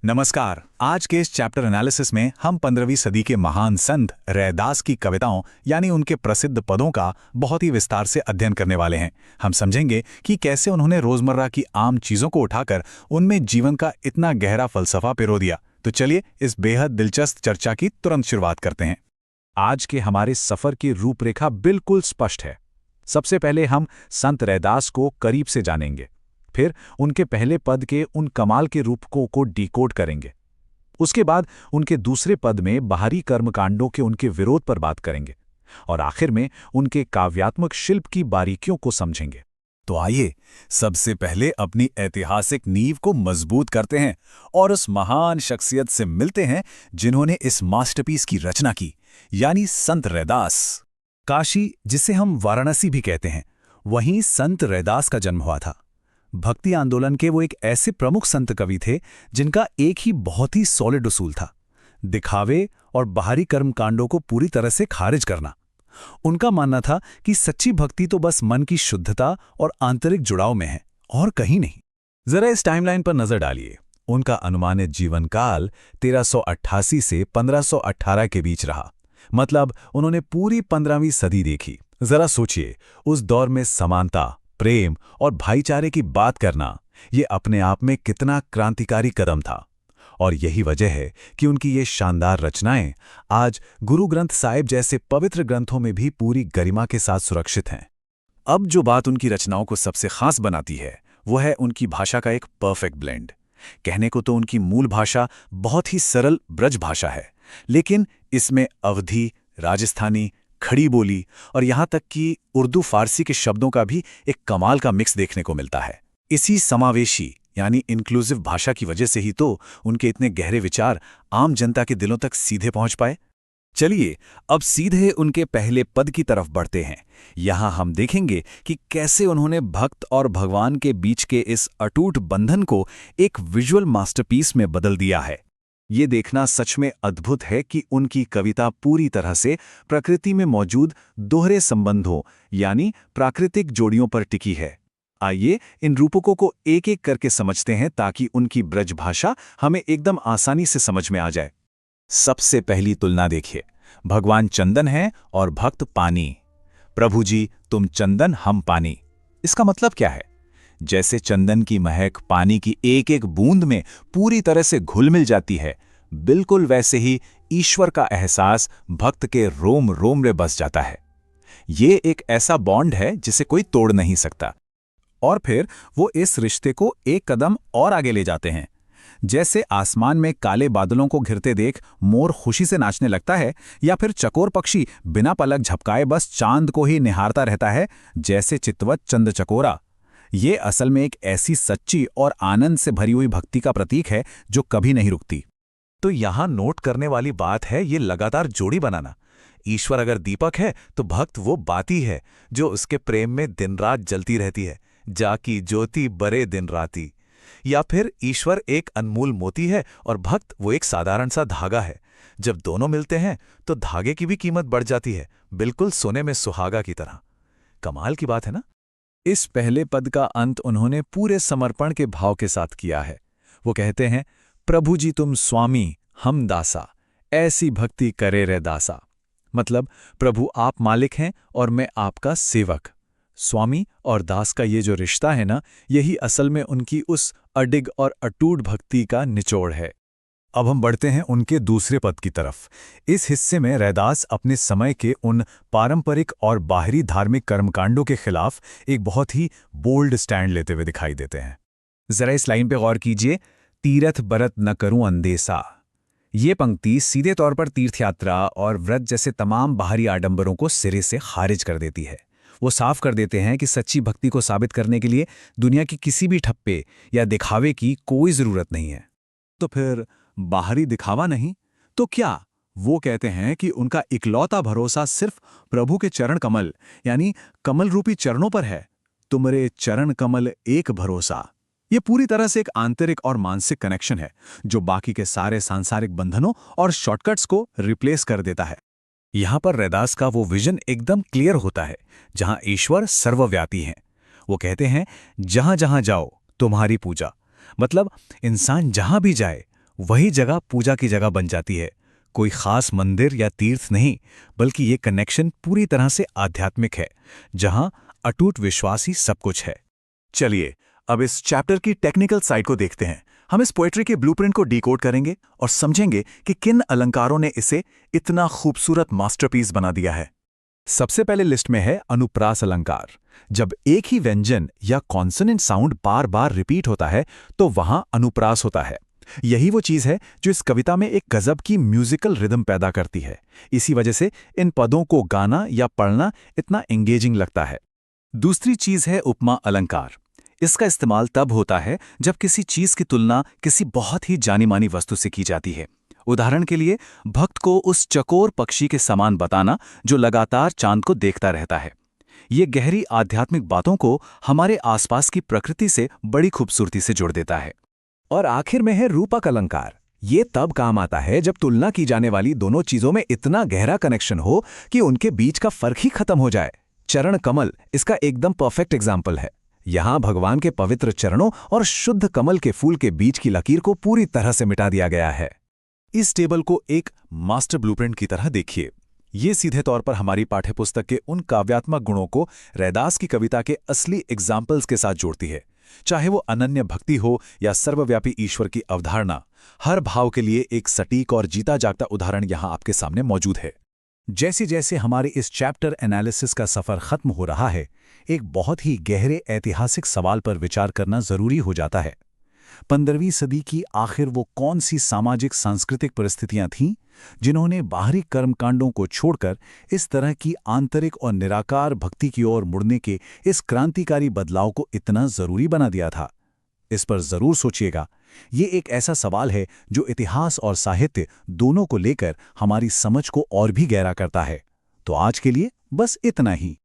नमस्कार। आज के इस चैप्टर एनालिसिस में हम 15वीं सदी के महान संत रैदास की कविताओं यानी उनके प्रसिद्ध पदों का बहुत ही विस्तार से अध्ययन करने वाले हैं। हम समझेंगे कि कैसे उन्होंने रोजमर्रा की आम चीजों को उठाकर उनमें जीवन का इतना गहरा फलसफा पिरो दिया। तो चलिए इस बेहद दिलचस्प चर्चा की तुरंत शुरुआत करते हैं। आज के हमारे सफर की रूपरेखा बिल्कुल स्पष्ट है। सबसे पहले हम संत रैदास को करीब से जानेंगे, फिर उनके पहले पद के उन कमाल के रूपकों को डिकोड करेंगे। उसके बाद उनके दूसरे पद में बाहरी कर्मकांडों के उनके विरोध पर बात करेंगे और आखिर में उनके काव्यात्मक शिल्प की बारीकियों को समझेंगे। तो आइए सबसे पहले अपनी ऐतिहासिक नींव को मजबूत करते हैं और उस महान शख्सियत से मिलते हैं जिन्होंने इस मास्टरपीस की रचना की, यानी संत रैदास। काशी, जिसे हम वाराणसी भी कहते हैं, वहीं संत रैदास का जन्म हुआ था। भक्ति आंदोलन के वो एक ऐसे प्रमुख संत कवि थे जिनका एक ही बहुत ही सॉलिड उसूल था: दिखावे और बाहरी कर्मकांडों को पूरी तरह से खारिज करना। उनका मानना था कि सच्ची भक्ति तो बस मन की शुद्धता और आंतरिक जुड़ाव में है और कहीं नहीं। जरा इस टाइमलाइन पर नजर डालिए। उनका अनुमानित जीवन काल 1388 से 1518 के बीच रहा, मतलब उन्होंने पूरी 15वीं सदी देखी। जरा सोचिए, उस दौर में समानता, प्रेम और भाईचारे की बात करना, ये अपने आप में कितना क्रांतिकारी कदम था। और यही वजह है कि उनकी ये शानदार रचनाएं आज गुरु ग्रंथ साहिब जैसे पवित्र ग्रंथों में भी पूरी गरिमा के साथ सुरक्षित हैं। अब जो बात उनकी रचनाओं को सबसे खास बनाती है वो है उनकी भाषा का एक परफेक्ट ब्लेंड। कहने को तो उनकी मूल भाषा बहुत ही सरल ब्रज भाषा है, लेकिन इसमें अवधी, राजस्थानी, खड़ी बोली और यहाँ तक कि उर्दू फारसी के शब्दों का भी एक कमाल का मिक्स देखने को मिलता है। इसी समावेशी यानी इंक्लूसिव भाषा की वजह से ही तो उनके इतने गहरे विचार आम जनता के दिलों तक सीधे पहुंच पाए। चलिए अब सीधे उनके पहले पद की तरफ बढ़ते हैं। यहाँ हम देखेंगे कि कैसे उन्होंने भक्त और भगवान के बीच के इस अटूट बंधन को एक विजुअल मास्टरपीस में बदल दिया है। ये देखना सच में अद्भुत है कि उनकी कविता पूरी तरह से प्रकृति में मौजूद दोहरे संबंधों यानी प्राकृतिक जोड़ियों पर टिकी है। आइए इन रूपकों को एक एक करके समझते हैं ताकि उनकी ब्रज भाषा हमें एकदम आसानी से समझ में आ जाए। सबसे पहली तुलना देखिए। भगवान चंदन है और भक्त पानी। प्रभु जी तुम चंदन हम पानी। इसका मतलब क्या है? जैसे चंदन की महक पानी की एक एक बूंद में पूरी तरह से घुल मिल जाती है, बिल्कुल वैसे ही ईश्वर का एहसास भक्त के रोम रोम में बस जाता है। ये एक ऐसा बॉन्ड है जिसे कोई तोड़ नहीं सकता। और फिर वो इस रिश्ते को एक कदम और आगे ले जाते हैं। जैसे आसमान में काले बादलों को घिरते देख मोर खुशी से नाचने लगता है, या फिर चकोर पक्षी बिना पलक झपकाए बस चांद को ही निहारता रहता है, जैसे चितवत चंद चकोरा। ये असल में एक ऐसी सच्ची और आनंद से भरी हुई भक्ति का प्रतीक है जो कभी नहीं रुकती। तो यहाँ नोट करने वाली बात है ये लगातार जोड़ी बनाना। ईश्वर अगर दीपक है तो भक्त वो बाती है जो उसके प्रेम में दिन रात जलती रहती है, जाकी ज्योति बरे दिन राती। या फिर ईश्वर एक अनमोल मोती है और भक्त वो एक साधारण सा धागा है। जब दोनों मिलते हैं तो धागे की भी कीमत बढ़ जाती है, बिल्कुल सोने में सुहागा की तरह। कमाल की बात है ना। इस पहले पद का अंत उन्होंने पूरे समर्पण के भाव के साथ किया है। वो कहते हैं, प्रभु जी तुम स्वामी हम दासा, ऐसी भक्ति करे रे दासा। मतलब प्रभु आप मालिक हैं और मैं आपका सेवक। स्वामी और दास का ये जो रिश्ता है ना, यही असल में उनकी उस अडिग और अटूट भक्ति का निचोड़ है। अब हम बढ़ते हैं उनके दूसरे पद की तरफ। इस हिस्से में रैदास अपने समय के उन पारंपरिक और बाहरी धार्मिक कर्मकांडों के खिलाफ एक बहुत ही बोल्ड स्टैंड लेते हुए दिखाई देते हैं। जरा इस लाइन पे गौर कीजिए, तीरथ बरत न करूं अंदेसा। ये पंक्ति सीधे तौर पर तीर्थयात्रा और व्रत जैसे तमाम बाहरी आडंबरों को सिरे से खारिज कर देती है। वो साफ कर देते हैं कि सच्ची भक्ति को साबित करने के लिए दुनिया की किसी भी ठप्पे या दिखावे की कोई जरूरत नहीं है। तो फिर बाहरी दिखावा नहीं तो क्या? वो कहते हैं कि उनका इकलौता भरोसा सिर्फ प्रभु के चरण कमल यानी कमल रूपी चरणों पर है। तुमरे चरण कमल एक भरोसा। ये पूरी तरह से एक आंतरिक और मानसिक कनेक्शन है जो बाकी के सारे सांसारिक बंधनों और शॉर्टकट्स को रिप्लेस कर देता है। यहां पर रैदास का वो विजन एकदम क्लियर होता है जहां ईश्वर सर्वव्यापी हैं। वो कहते हैं, जहां जहां जाओ तुम्हारी पूजा। मतलब इंसान जहां भी जाए वही जगह पूजा की जगह बन जाती है। कोई खास मंदिर या तीर्थ नहीं, बल्कि ये कनेक्शन पूरी तरह से आध्यात्मिक है, जहां अटूट विश्वास ही सब कुछ है। चलिए अब इस चैप्टर की टेक्निकल साइड को देखते हैं। हम इस पोएट्री के ब्लूप्रिंट को डिकोड करेंगे और समझेंगे कि किन अलंकारों ने इसे इतना खूबसूरत मास्टरपीस बना दिया है। सबसे पहले लिस्ट में है अनुप्रास अलंकार। जब एक ही व्यंजन या कॉन्सोनेंट साउंड बार बार रिपीट होता है तो वहां अनुप्रास होता है। यही वो चीज है जो इस कविता में एक गजब की म्यूजिकल रिदम पैदा करती है। इसी वजह से इन पदों को गाना या पढ़ना इतना एंगेजिंग लगता है। दूसरी चीज है उपमा अलंकार। इसका इस्तेमाल तब होता है जब किसी चीज की तुलना किसी बहुत ही जानी मानी वस्तु से की जाती है। उदाहरण के लिए भक्त को उस चकोर पक्षी के समान बताना जो लगातार चांद को देखता रहता है। ये गहरी आध्यात्मिक बातों को हमारे आसपास की प्रकृति से बड़ी खूबसूरती से जोड़ देता है। और आखिर में है रूपक अलंकार। ये तब काम आता है जब तुलना की जाने वाली दोनों चीजों में इतना गहरा कनेक्शन हो कि उनके बीच का फर्क ही खत्म हो जाए। चरण कमल इसका एकदम परफेक्ट एग्जाम्पल है। यहां भगवान के पवित्र चरणों और शुद्ध कमल के फूल के बीच की लकीर को पूरी तरह से मिटा दिया गया है। इस टेबल को एक मास्टर ब्लूप्रिंट की तरह देखिए। ये सीधे तौर पर हमारी पाठ्यपुस्तक के उन काव्यात्मक गुणों को रैदास की कविता के असली एग्जाम्पल्स के साथ जोड़ती है। चाहे वो अनन्य भक्ति हो या सर्वव्यापी ईश्वर की अवधारणा, हर भाव के लिए एक सटीक और जीता जागता उदाहरण यहां आपके सामने मौजूद है। जैसे जैसे हमारे इस चैप्टर एनालिसिस का सफर खत्म हो रहा है, एक बहुत ही गहरे ऐतिहासिक सवाल पर विचार करना जरूरी हो जाता है। 15वीं सदी की आखिर वो कौन सी सामाजिक सांस्कृतिक परिस्थितियां थीं जिन्होंने बाहरी कर्मकांडों को छोड़कर इस तरह की आंतरिक और निराकार भक्ति की ओर मुड़ने के इस क्रांतिकारी बदलाव को इतना जरूरी बना दिया था? इस पर जरूर सोचिएगा। ये एक ऐसा सवाल है जो इतिहास और साहित्य दोनों को लेकर हमारी समझ को और भी गहरा करता है। तो आज के लिए बस इतना ही।